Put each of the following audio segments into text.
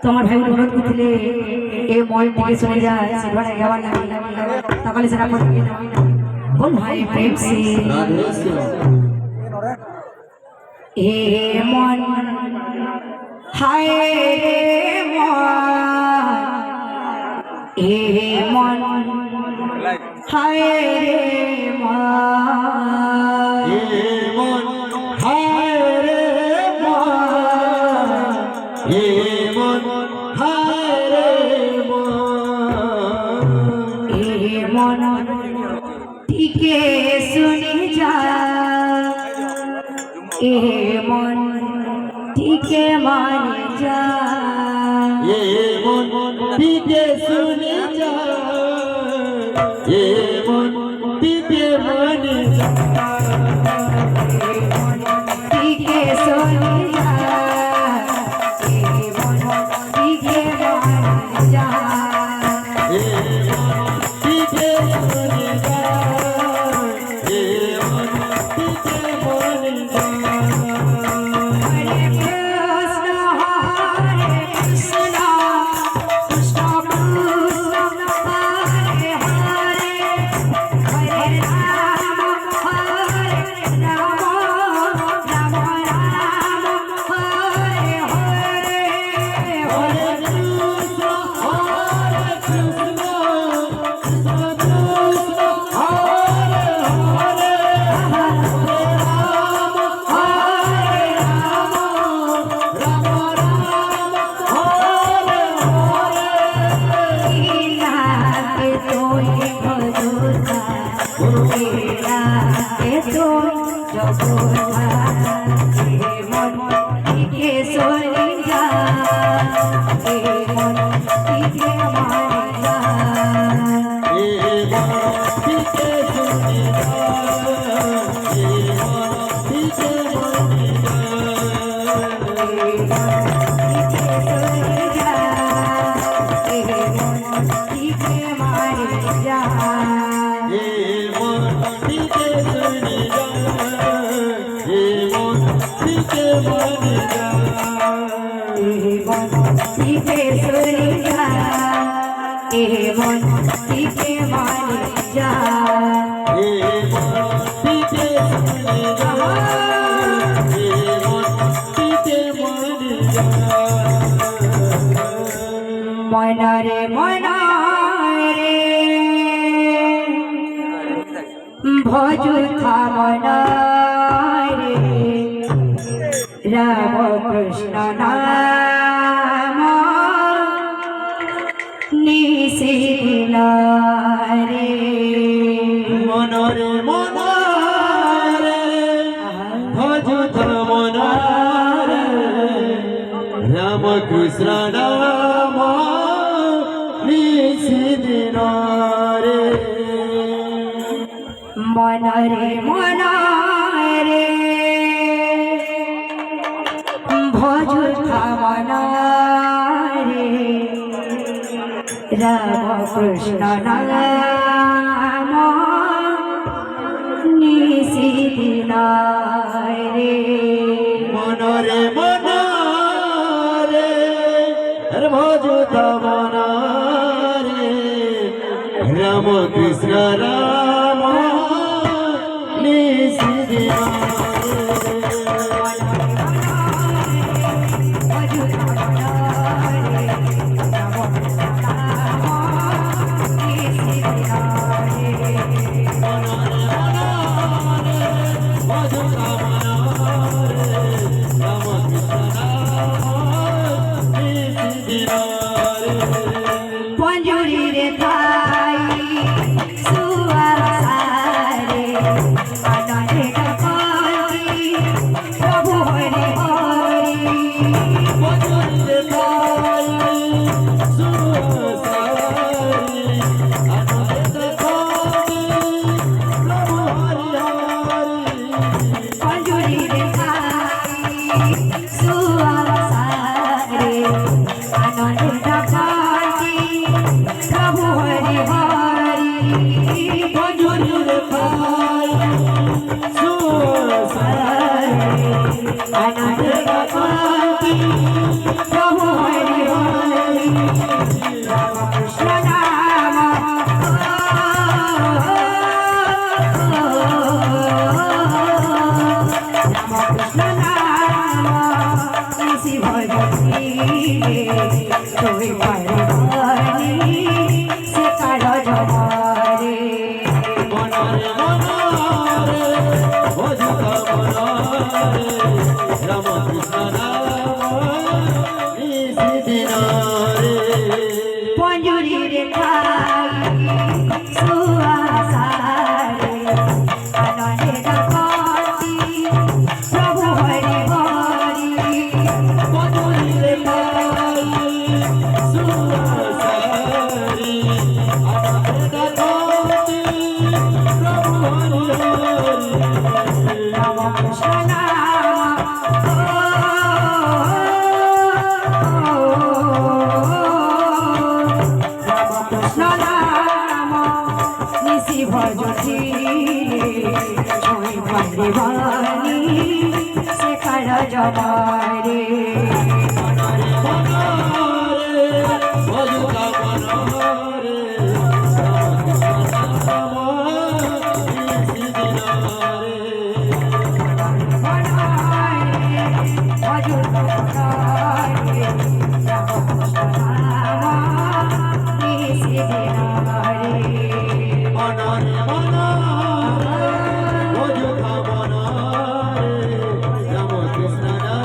তোমার ভাই অনুরোধ করছিলে এই মল থেকে চলে যায় সেখানে যাওয়ার লাগে তাহলে সেটা পড়ে না কোন ভাই প্রেম সে এ মন হায় রে মন এ মন হায় রে মন এ মন হায় রে মন এ মন হায় রে মন এ মন টিকে শুনে যা এ মন টিকে মানে যা এ মন দিতে শুনে যা এ মন দিতে মানে যা টিকে শুনে যা এ মন টিকে মানে যা এ মন দিতে শুনে যা এ মন দিতে মানে যা ময়নারে ময়নারে ভজুথা ময়নারে রাম কৃষ্ণ নাম নিশিদিনারে মনরে মনারে ভজুত মনারে রাম কৃষ্ণ নাম নিশিদিনারে মনরে মনারে ভজুথা মনারে রাম কৃষ্ণ নাম নিশিদিনারে মনরে মনারে ভজুত মনারে রাম কৃষ্ণ রাম পঞ্জুরিরে তাই সুয়ারে আনন্দে করি প্রভু হরি হরি মজুরে তাই সুসারি আনন্দ করি প্রভু হরি হরি পঞ্জুরিরে তাই সুয়ারে আনন্দে করি প্রভু হরি হরি মজুরে তাই সুসারি আনন্দে করি প্রভু হরি হরি তুই পারবানি সে কারো জমারে মনরে মনরে ভজুতা মনরে রাম কৃষ্ণ নাম নিশিদিনরে পঞ্জুরি রে খাই সুয়াসারে আনন্দে রাখি প্রভু হরি হরি মধুরে পাই সুরসারি আমাদের গাথি প্রভু হরি হরি রাম কৃষ্ণ নাম রাম কৃষ্ণ নাম নিশি ভজতি ছয় পারিবানি সে কার জমারে মনরে মনরে ভজুতা মনরে রাম কৃষ্ণ নাম নিশিদিনরে মনরে মনরে ভজুতা মনরে রাম কৃষ্ণ নাম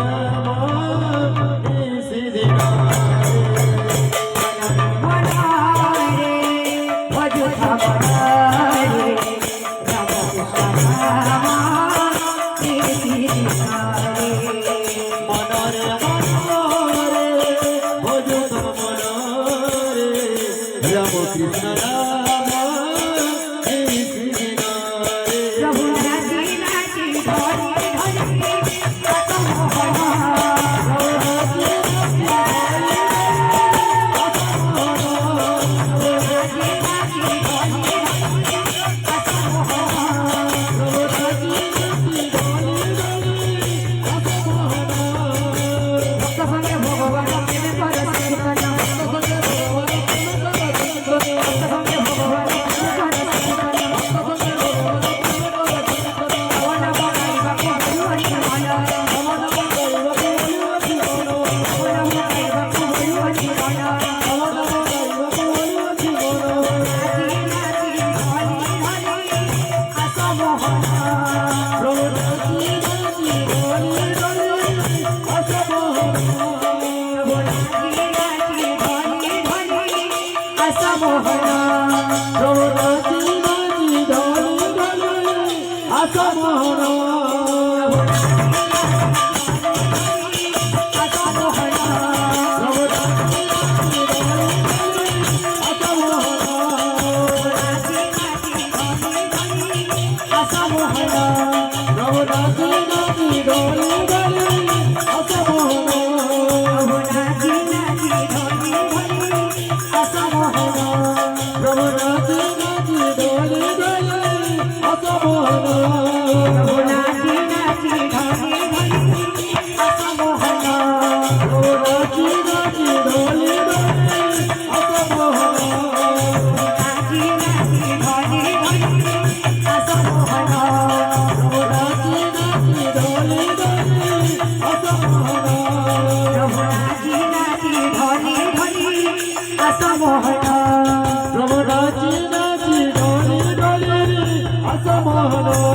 নিশিদিনরে মনরে মনরে ভজুতা মনরে রাম কৃষ্ণ নাম নিশিদিনরে প্রভু নাচি নাচি ধরে ধরে প্রভু নাচি নাচি ডলি ডলি আসা মোহন